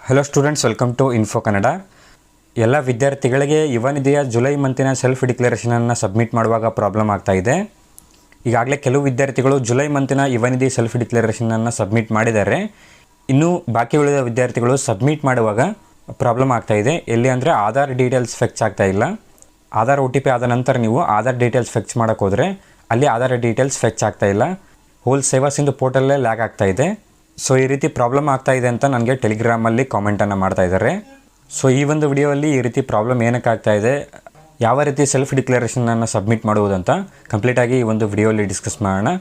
Hello students, welcome to info Kannada. ಎಲ್ಲ ವಿದ್ಯಾರ್ಥಿಗಳಿಗೆ ಯುವ ನಿಧಿಯ ಜುಲೈ ಮಂತಿನ ಸೆಲ್ಫ್ ಡಿಕ್ಲರೇಷನನ್ನು ಸಬ್ಮಿಟ್ ಮಾಡುವಾಗ ಪ್ರಾಬ್ಲಮ್ ಆಗ್ತಾಯಿದೆ. ಈಗಾಗಲೇ ಕೆಲವು ವಿದ್ಯಾರ್ಥಿಗಳು ಜುಲೈ ಮಂತಿನ ಯುವ ನಿಧಿ ಸೆಲ್ಫ್ ಡಿಕ್ಲರೇಷನನ್ನು ಸಬ್ಮಿಟ್ ಮಾಡಿದ್ದಾರೆ. ಇನ್ನೂ ಬಾಕಿ ಉಳಿದ ವಿದ್ಯಾರ್ಥಿಗಳು ಸಬ್ಮಿಟ್ ಮಾಡುವಾಗ ಪ್ರಾಬ್ಲಮ್ ಆಗ್ತಾಯಿದೆ. ಎಲ್ಲಿ ಅಂದರೆ ಆಧಾರ್ ಡೀಟೇಲ್ಸ್ ಫೆಚ್ ಆಗ್ತಾಯಿಲ್ಲ. ಆಧಾರ್ OTP ಆದ ನಂತರ ನೀವು ಆಧಾರ್ ಡೀಟೇಲ್ಸ್ ಫೆಚ್ ಮಾಡೋಕ್ಕೆ ಹೋದರೆ ಅಲ್ಲಿ ಆಧಾರ್ ಡೀಟೇಲ್ಸ್ ಫೆಚ್ ಆಗ್ತಾಯಿಲ್ಲ. ಹೋಲ್ ಸೇವಾ ಸಿಂಧು ಪೋರ್ಟಲ್ಲೇ ಲ್ಯಾಗ್ ಆಗ್ತಾಯಿದೆ. ಸೊ ಈ ರೀತಿ ಪ್ರಾಬ್ಲಮ್ ಆಗ್ತಾಯಿದೆ ಅಂತ ನನಗೆ ಟೆಲಿಗ್ರಾಮಲ್ಲಿ ಕಾಮೆಂಟನ್ನು ಮಾಡ್ತಾಯಿದ್ದಾರೆ. ಸೊ ಈ ಒಂದು ವಿಡಿಯೋಲ್ಲಿ ಈ ರೀತಿ ಪ್ರಾಬ್ಲಮ್ ಏನಕ್ಕೆ ಆಗ್ತಾಯಿದೆ, ಯಾವ ರೀತಿ ಸೆಲ್ಫ್ ಡಿಕ್ಲರೇಷನನ್ನು ಸಬ್ಮಿಟ್ ಮಾಡುವುದಂತ ಕಂಪ್ಲೀಟಾಗಿ ಈ ಒಂದು ವಿಡಿಯೋಲಿ ಡಿಸ್ಕಸ್ ಮಾಡೋಣ.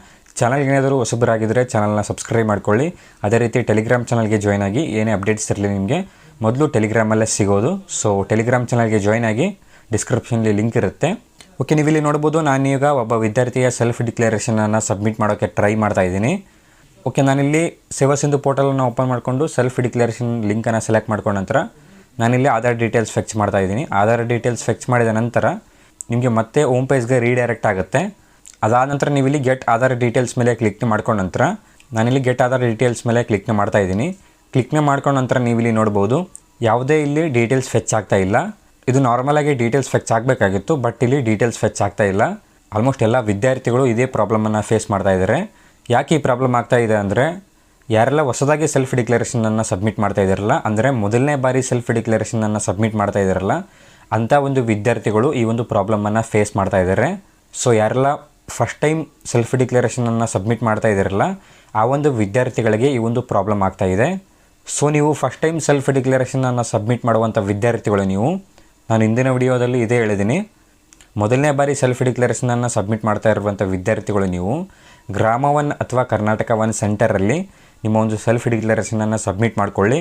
ಚಾನಲ್ಗೆ ಏನಾದರೂ ಹೊಸಬರಾಗಿದ್ದರೆ ಚಾನಲ್ನ ಸಬ್ಸ್ಕ್ರೈಬ್ ಮಾಡ್ಕೊಳ್ಳಿ. ಅದೇ ರೀತಿ ಟೆಲಿಗ್ರಾಮ್ ಚಾನಲ್ಗೆ ಜಾಯ್ನ್ ಆಗಿ. ಏನೇ ಅಪ್ಡೇಟ್ಸ್ ಇರಲಿ ನಿಮಗೆ ಮೊದಲು ಟೆಲಿಗ್ರಾಮಲ್ಲೇ ಸಿಗೋದು. ಸೊ ಟೆಲಿಗ್ರಾಮ್ ಚಾನಲ್ಗೆ ಜಾಯ್ನ್ ಆಗಿ, ಡಿಸ್ಕ್ರಿಪ್ಷನ್ಲಿ ಲಿಂಕ್ ಇರುತ್ತೆ. ಓಕೆ, ನೀವಿಲ್ಲಿ ನೋಡ್ಬೋದು, ನಾನೀಗ ಒಬ್ಬ ವಿದ್ಯಾರ್ಥಿಯ ಸೆಲ್ಫ್ ಡಿಕ್ಲರೇಷನನ್ನು ಸಬ್ಮಿಟ್ ಮಾಡೋಕ್ಕೆ ಟ್ರೈ ಮಾಡ್ತಾಯಿದ್ದೀನಿ. ಓಕೆ, ನಾನಿಲ್ಲಿ ಸೇವಾ ಸಿಂಧು ಪೋರ್ಟಲನ್ನು ಓಪನ್ ಮಾಡಿಕೊಂಡು ಸೆಲ್ಫ್ ಡಿಕ್ಲರೇಷನ್ ಲಿಂಕನ್ನು ಸೆಲೆಕ್ಟ್ ಮಾಡ್ಕೊಂಡ ನಂತರ ನಾನಿಲ್ಲಿ ಆಧಾರ್ ಡೀಟೇಲ್ಸ್ ಫೆಚ್ ಮಾಡ್ತಾಯಿದ್ದೀನಿ. ಆಧಾರ್ ಡೀಟೇಲ್ಸ್ ಫೆಚ್ ಮಾಡಿದ ನಂತರ ನಿಮಗೆ ಮತ್ತೆ ಹೋಮ್ ಪೇಜ್ಗೆ ರೀಡೈರೆಕ್ಟ್ ಆಗುತ್ತೆ. ಅದಾದ ನಂತರ ನೀವಿಲ್ಲಿ ಗೆಟ್ ಆಧಾರ್ ಡೀಟೇಲ್ಸ್ ಮೇಲೆ ಕ್ಲಿಕ್ ಮಾಡ್ಕೊಂಡ ನಂತರ ನಾನಿಲ್ಲಿ ಗೆಟ್ ಆಧಾರ್ ಡೀಟೇಲ್ಸ್ ಮೇಲೆ ಕ್ಲಿಕ್ ಮಾಡ್ತಾಯಿದ್ದೀನಿ. ಕ್ಲಿಕ್ ಮಾಡ್ಕೊಂಡ ನಂತರ ನೀವಿಲ್ಲಿ ನೋಡ್ಬೋದು, ಯಾವುದೇ ಇಲ್ಲಿ ಡೀಟೇಲ್ಸ್ ಫೆಚ್ ಆಗ್ತಾ ಇಲ್ಲ. ಇದು ನಾರ್ಮಲಾಗಿ ಡೀಟೇಲ್ಸ್ ಫೆಚ್ ಆಗಬೇಕಾಗಿತ್ತು, ಬಟ್ ಇಲ್ಲಿ ಡೀಟೇಲ್ಸ್ ಫೆಚ್ ಆಗ್ತಾ ಇಲ್ಲ. ಆಲ್ಮೋಸ್ಟ್ ಎಲ್ಲ ವಿದ್ಯಾರ್ಥಿಗಳು ಇದೇ ಪ್ರಾಬ್ಲಮನ್ನು ಫೇಸ್ ಮಾಡ್ತಾ ಇದ್ದಾರೆ. ಯಾಕೆ ಈ ಪ್ರಾಬ್ಲಮ್ ಆಗ್ತಾ ಇದೆ ಅಂದರೆ, ಯಾರೆಲ್ಲ ಹೊಸದಾಗಿ ಸೆಲ್ಫ್ ಡಿಕ್ಲರೇಷನನ್ನು ಸಬ್ಮಿಟ್ ಮಾಡ್ತಾ ಇದ್ದಾರಲ್ಲ, ಅಂದರೆ ಮೊದಲನೇ ಬಾರಿ ಸೆಲ್ಫ್ ಡಿಕ್ಲರೇಷನನ್ನು ಸಬ್ಮಿಟ್ ಮಾಡ್ತಾ ಇದ್ದಾರಲ್ಲ, ಅಂಥ ಒಂದು ವಿದ್ಯಾರ್ಥಿಗಳು ಈ ಒಂದು ಪ್ರಾಬ್ಲಮನ್ನು ಫೇಸ್ ಮಾಡ್ತಾ ಇದ್ದಾರೆ. ಸೊ ಯಾರೆಲ್ಲ ಫಸ್ಟ್ ಟೈಮ್ ಸೆಲ್ಫ್ ಡಿಕ್ಲರೇಷನನ್ನು ಸಬ್ಮಿಟ್ ಮಾಡ್ತಾ ಇದ್ದಾರಲ್ಲ, ಆ ಒಂದು ವಿದ್ಯಾರ್ಥಿಗಳಿಗೆ ಈ ಒಂದು ಪ್ರಾಬ್ಲಮ್ ಆಗ್ತಾ ಇದೆ. ಸೊ ನೀವು ಫಸ್ಟ್ ಟೈಮ್ ಸೆಲ್ಫ್ ಡಿಕ್ಲರೇಷನನ್ನು ಸಬ್ಮಿಟ್ ಮಾಡುವಂಥ ವಿದ್ಯಾರ್ಥಿಗಳು, ನೀವು ನಾನು ಹಿಂದಿನ ವಿಡಿಯೋದಲ್ಲಿ ಇದೇ ಹೇಳಿದ್ದೀನಿ, ಮೊದಲನೇ ಬಾರಿ ಸೆಲ್ಫ್ ಡಿಕ್ಲರೇಷನನ್ನು ಸಬ್ಮಿಟ್ ಮಾಡ್ತಾ ಇರುವಂಥ ವಿದ್ಯಾರ್ಥಿಗಳು ನೀವು ಗ್ರಾಮ 1 ಅಥವಾ ಕರ್ನಾಟಕ 1 ಸೆಂಟರಲ್ಲಿ ನಿಮ್ಮ ಒಂದು ಸೆಲ್ಫ್ ಡಿಕ್ಲರೇಷನನ್ನು ಸಬ್ಮಿಟ್ ಮಾಡಿಕೊಳ್ಳಿ.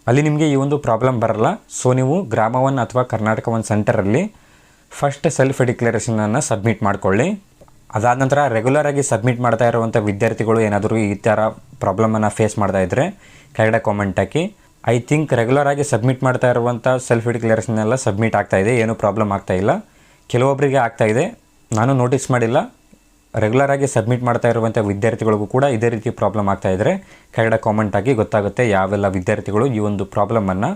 ಅಲ್ಲಿ ನಿಮಗೆ ಈ ಒಂದು ಪ್ರಾಬ್ಲಮ್ ಬರಲ್ಲ. ಸೊ ನೀವು ಗ್ರಾಮ 1 ಅಥವಾ ಕರ್ನಾಟಕ 1 ಸೆಂಟರಲ್ಲಿ ಫಸ್ಟ್ ಸೆಲ್ಫ್ ಡಿಕ್ಲರೇಷನನ್ನು ಸಬ್ಮಿಟ್ ಮಾಡಿಕೊಳ್ಳಿ. ಅದಾದ ನಂತರ ರೆಗ್ಯುಲರಾಗಿ ಸಬ್ಮಿಟ್ ಮಾಡ್ತಾ ಇರುವಂಥ ವಿದ್ಯಾರ್ಥಿಗಳು ಏನಾದರೂ ಈ ಥರ ಪ್ರಾಬ್ಲಮನ್ನು ಫೇಸ್ ಮಾಡ್ತಾ ಇದ್ದರೆ ಕೆಳಗಡೆ ಕಾಮೆಂಟ್ ಹಾಕಿ. ಐ ಥಿಂಕ್ ರೆಗ್ಯುಲರಾಗಿ ಸಬ್ಮಿಟ್ ಮಾಡ್ತಾ ಇರುವಂಥ ಸೆಲ್ಫ್ ಡಿಕ್ಲರೇಷನ್ ಎಲ್ಲ ಸಬ್ಮಿಟ್ ಆಗ್ತಾಯಿದೆ, ಏನೂ ಪ್ರಾಬ್ಲಮ್ ಆಗ್ತಾಯಿಲ್ಲ. ಕೆಲವೊಬ್ಬರಿಗೆ ಆಗ್ತಾಯಿದೆ, ನಾನು ನೋಟಿಸ್ ಮಾಡಿಲ್ಲ. ರೆಗ್ಯುಲರಾಗಿ ಸಬ್ಮಿಟ್ ಮಾಡ್ತಾ ಇರುವಂಥ ವಿದ್ಯಾರ್ಥಿಗಳಿಗೂ ಕೂಡ ಇದೇ ರೀತಿ ಪ್ರಾಬ್ಲಮ್ ಆಗ್ತಾಯಿದ್ರೆ ಕೆಳಗಡೆ ಕಾಮೆಂಟ್ ಆಗಿ ಗೊತ್ತಾಗುತ್ತೆ ಯಾವೆಲ್ಲ ವಿದ್ಯಾರ್ಥಿಗಳು ಈ ಒಂದು ಪ್ರಾಬ್ಲಮನ್ನು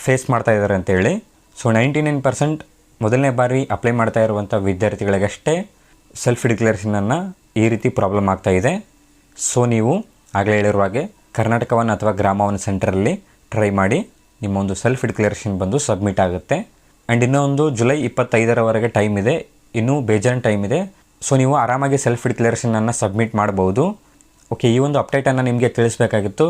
ಫೇಸ್ ಮಾಡ್ತಾ ಇದ್ದಾರೆ ಅಂತೇಳಿ. ಸೊ 99% ಮೊದಲನೇ ಬಾರಿ ಅಪ್ಲೈ ಮಾಡ್ತಾ ಇರುವಂಥ ವಿದ್ಯಾರ್ಥಿಗಳಿಗಷ್ಟೇ ಸೆಲ್ಫ್ ಡಿಕ್ಲರೇಷನನ್ನು ಈ ರೀತಿ ಪ್ರಾಬ್ಲಮ್ ಆಗ್ತಾಯಿದೆ. ಸೊ ನೀವು ಆಗಲೇ ಹೇಳಿರುವ ಹಾಗೆ ಕರ್ನಾಟಕ 1 ಅಥವಾ ಗ್ರಾಮ 1 ಸೆಂಟರಲ್ಲಿ ಟ್ರೈ ಮಾಡಿ. ನಿಮ್ಮ ಒಂದು ಸೆಲ್ಫ್ ಡಿಕ್ಲರೇಷನ್ ಬಂದು ಸಬ್ಮಿಟ್ ಆಗುತ್ತೆ. ಆ್ಯಂಡ್ ಇನ್ನೊಂದು ಜುಲೈ 25ರವರೆಗೆ ಟೈಮ್ ಇದೆ, ಇನ್ನೂ ಬೇಜಾನ್ ಟೈಮ್ ಇದೆ. ಸೊ ನೀವು ಆರಾಮಾಗಿ ಸೆಲ್ಫ್ ಡಿಕ್ಲರೇಷನನ್ನು ಸಬ್ಮಿಟ್ ಮಾಡ್ಬೋದು. ಓಕೆ, ಈ ಒಂದು ಅಪ್ಡೇಟನ್ನು ನಿಮಗೆ ತಿಳಿಸಬೇಕಾಗಿತ್ತು.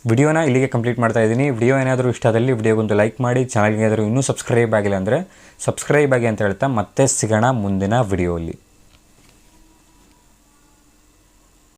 ವಿಡಿಯೋನ ಇಲ್ಲಿಗೆ ಕಂಪ್ಲೀಟ್ ಮಾಡ್ತಾ ಇದ್ದೀನಿ. ವಿಡಿಯೋ ಏನಾದರೂ ಇಷ್ಟ ಆದಲ್ಲಿ ವಿಡಿಯೋಗೊಂದು ಲೈಕ್ ಮಾಡಿ. ಚಾನಲ್ಗೆ ಏನಾದರೂ ಇನ್ನೂ ಸಬ್ಸ್ಕ್ರೈಬ್ ಆಗಿಲ್ಲ ಅಂದರೆ ಸಬ್ಸ್ಕ್ರೈಬ್ ಆಗಿ ಅಂತ ಹೇಳ್ತಾ ಮತ್ತೆ ಸಿಗೋಣ ಮುಂದಿನ ವಿಡಿಯೋಲಿ.